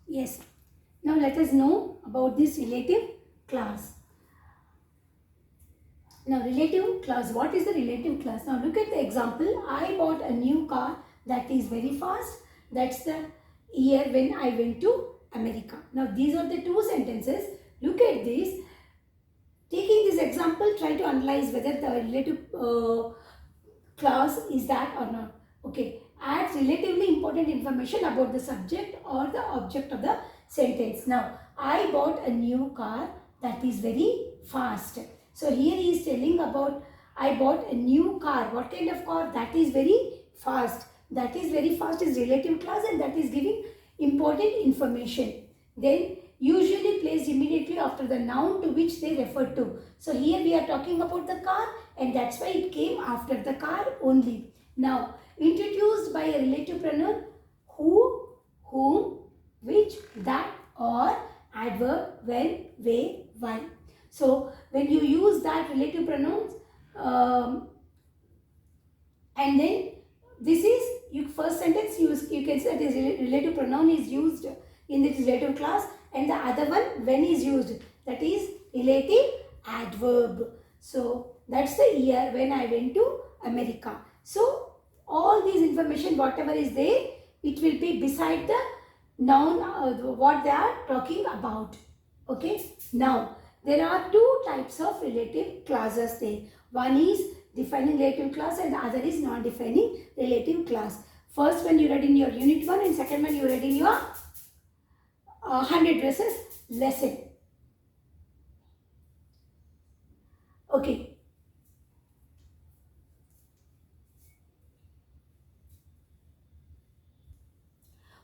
Yes. Now let us know about this relative clause. Now relative clause, what is the relative clause? Now look at the example. I bought a new car that is very fast. That's the year when I went to America. Now these are the two sentences. Look at this. Taking this example, try to analyze whether the relative clause is that or not. Okay. Adds relatively important information about the subject or the object of the sentence. Now, I bought a new car that is very fast. So, here he is telling about I bought a new car. What kind of car? That is very fast. That is very fast is relative clause, and that is giving important information. Then, usually placed immediately after the noun to which they refer to. So, here we are talking about the car, and that's why it came after the car only. Now, introduced by a relative pronoun who, whom, which, that, or adverb, when, where, why. So, when you use that relative pronouns, and then this is you first sentence you can say this relative pronoun is used in this relative clause, and the other one when is used, that is relative adverb. So that's the year when I went to America. So all these information whatever is there, it will be beside the noun what they are talking about. Okay. Now there are two types of relative clauses there. One is defining relative clause and the other is non-defining relative clause. First one you read in your unit 1 and second one you read in your 100 dresses lesson. Okay.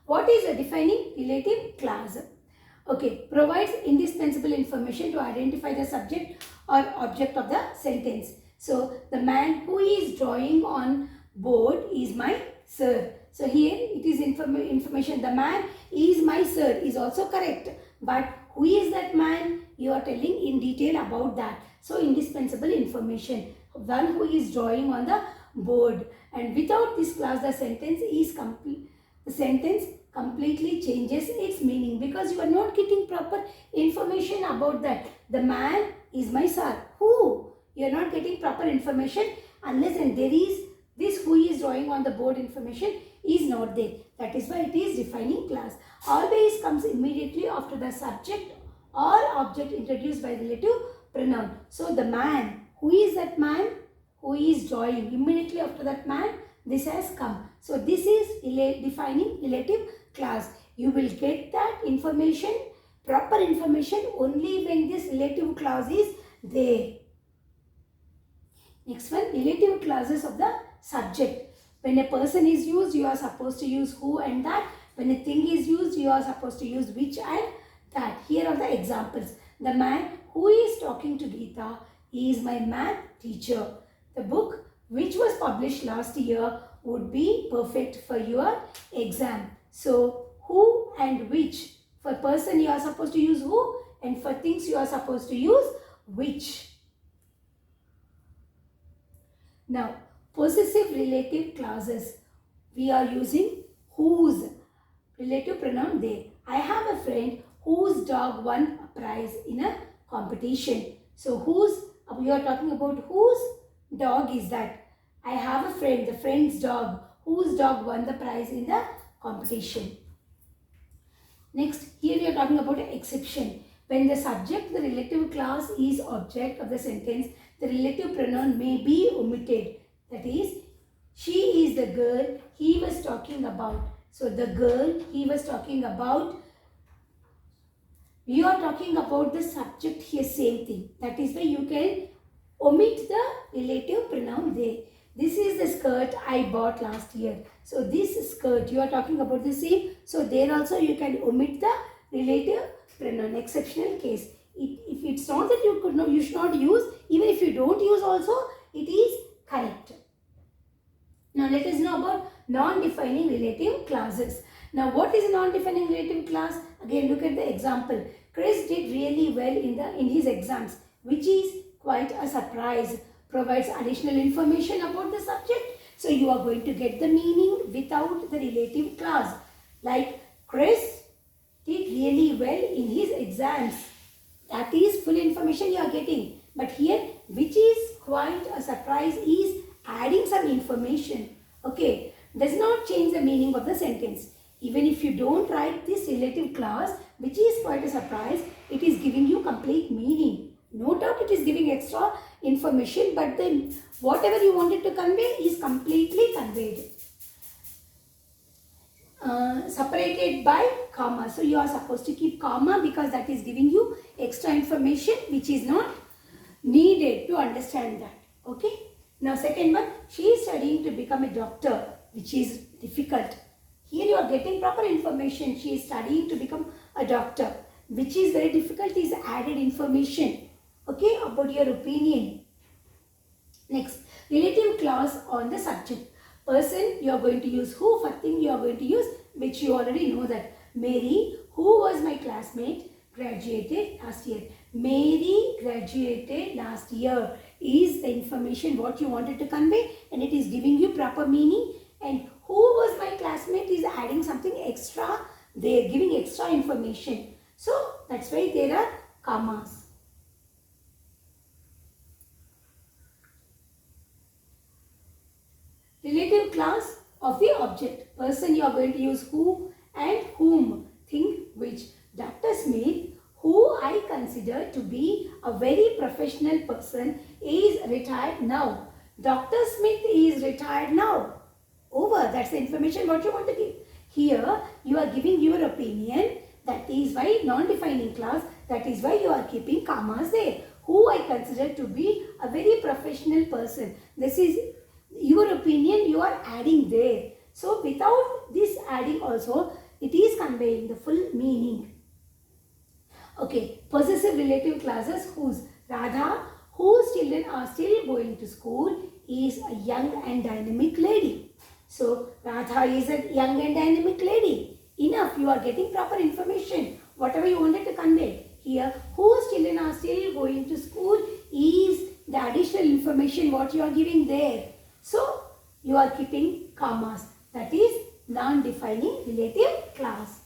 What is a defining relative clause? Okay, provides indispensable information to identify the subject or object of the sentence. So, the man who is drawing on board is my sir. So, here it is information. The man is my sir is also correct. But who is that man? You are telling in detail about that. So, indispensable information. One who is drawing on the board. And without this clause, the sentence is complete. The sentence completely changes its meaning because you are not getting proper information about that. The man is my sir. Who? You are not getting proper information unless and there is this who is drawing on the board information is not there. That is why it is defining clause. Always comes immediately after the subject or object introduced by relative pronoun. So the man, who is that man? Who is drawing? Immediately after that man, this has come. So this is defining relative clause. You will get that information, proper information only when this relative clause is there. Next one, relative clauses of the subject. When a person is used, you are supposed to use who and that. When a thing is used, you are supposed to use which and that. Here are the examples. The man who is talking to Geeta is my math teacher. The book which was published last year would be perfect for your exam. So, who and which. For person you are supposed to use who, and for things you are supposed to use which. Now, possessive relative clauses. We are using whose. Relative pronoun they. I have a friend whose dog won a prize in a competition. So, whose, we are talking about whose dog is that. I have a friend, the friend's dog, whose dog won the prize in the competition. Next, here we are talking about an exception. When the subject, the relative clause is object of the sentence, the relative pronoun may be omitted. That is, she is the girl he was talking about. So, the girl he was talking about, we are talking about the subject here, same thing. That is why you can omit the relative pronoun there. This is the skirt I bought last year. So, this skirt, you are talking about the same. So, there also you can omit the relative pronoun, exceptional case. If it's not that you could not, you should not use, even if you don't use also, it is correct. Now, let us know about non-defining relative clauses. Now, what is a non-defining relative clause? Again, look at the example. Chris did really well in his exams, which is quite a surprise. Provides additional information about the subject. So, you are going to get the meaning without the relative clause. Like, Chris did really well in his exams. That is full information you are getting. But here, which is quite a surprise, is adding some information. Okay, does not change the meaning of the sentence. Even if you don't write this relative clause, which is quite a surprise, it is giving you complete meaning. No doubt it is giving extra information, but then whatever you wanted to convey is completely conveyed. Separated by comma. So you are supposed to keep comma because that is giving you extra information which is not needed to understand that. Okay. Now second one, she is studying to become a doctor, which is difficult. Here you are getting proper information. She is studying to become a doctor, which is very difficult, is added information. Okay, about your opinion. Next, relative clause on the subject. Person, you are going to use who. For thing, you are going to use which. You already know that. Mary, who was my classmate, graduated last year. Mary graduated last year is the information what you wanted to convey, and it is giving you proper meaning. And who was my classmate is adding something extra. They are giving extra information. So that's why there are commas. Relative clause of the object. Person, you are going to use who and whom. Think which. Dr. Smith, who I consider to be a very professional person, is retired now. Dr. Smith is retired now. Over. That's the information what you want to give. Here you are giving your opinion. That is why non-defining clause. That is why you are keeping commas there. Who I consider to be a very professional person. This is your opinion you are adding there. So without this adding also, it is conveying the full meaning. Okay, possessive relative clauses. Whose. Radha, whose children are still going to school, is a young and dynamic lady. So Radha is a young and dynamic lady. Enough, you are getting proper information. Whatever you wanted to convey. Here, whose children are still going to school is the additional information what you are giving there. So, you are keeping commas. That is non-defining relative clause.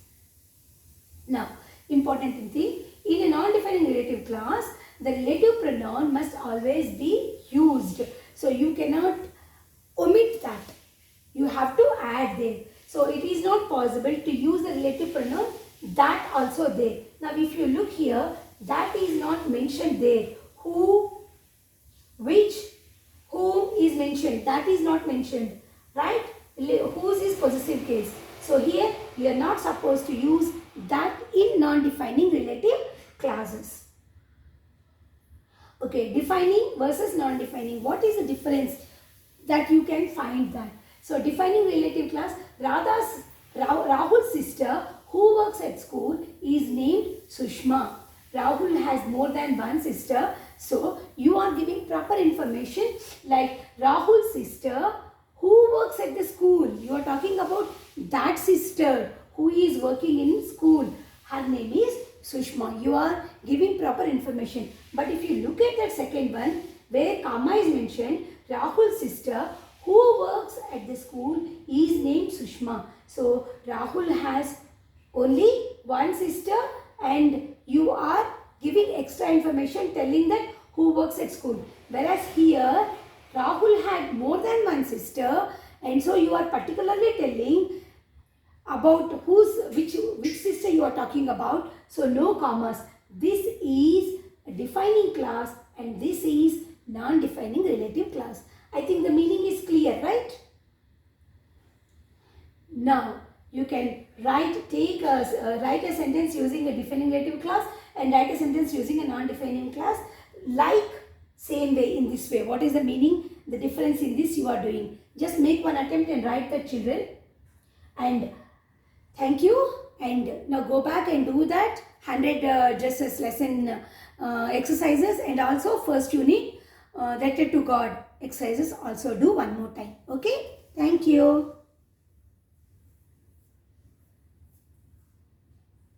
Now, important thing. In a non-defining relative clause, the relative pronoun must always be used. So, you cannot omit that. You have to add there. So, it is not possible to use the relative pronoun that also there. Now, if you look here, that is not mentioned there. Who, which, whom is mentioned. That is not mentioned. Right? Whose is possessive case. So, here we are not supposed to use that in non-defining relative clauses. Okay, defining versus non-defining. What is the difference that you can find that? So, defining relative clause, Rahul's sister who works at school is named Sushma. Rahul has more than one sister. So, you are giving proper information like Rahul's sister who works at the school. You are talking about that sister who is working in school. Her name is Sushma. You are giving proper information. But if you look at that second one where comma is mentioned, Rahul's sister who works at the school is named Sushma. So, Rahul has only one sister and you are giving extra information telling that who works at school. Whereas here, Rahul had more than one sister and so you are particularly telling about which sister you are talking about. So, no commas. This is a defining clause and this is non-defining relative clause. I think the meaning is clear, right? Now, you can write a sentence using a defining relative clause and write a sentence using a non-defining clause like same way in this way. What is the meaning? The difference in this you are doing. Just make one attempt and write the children. And thank you. And now go back and do that 100 dresses lesson exercises and also first unit letter to God exercises also do one more time. Okay. Thank you.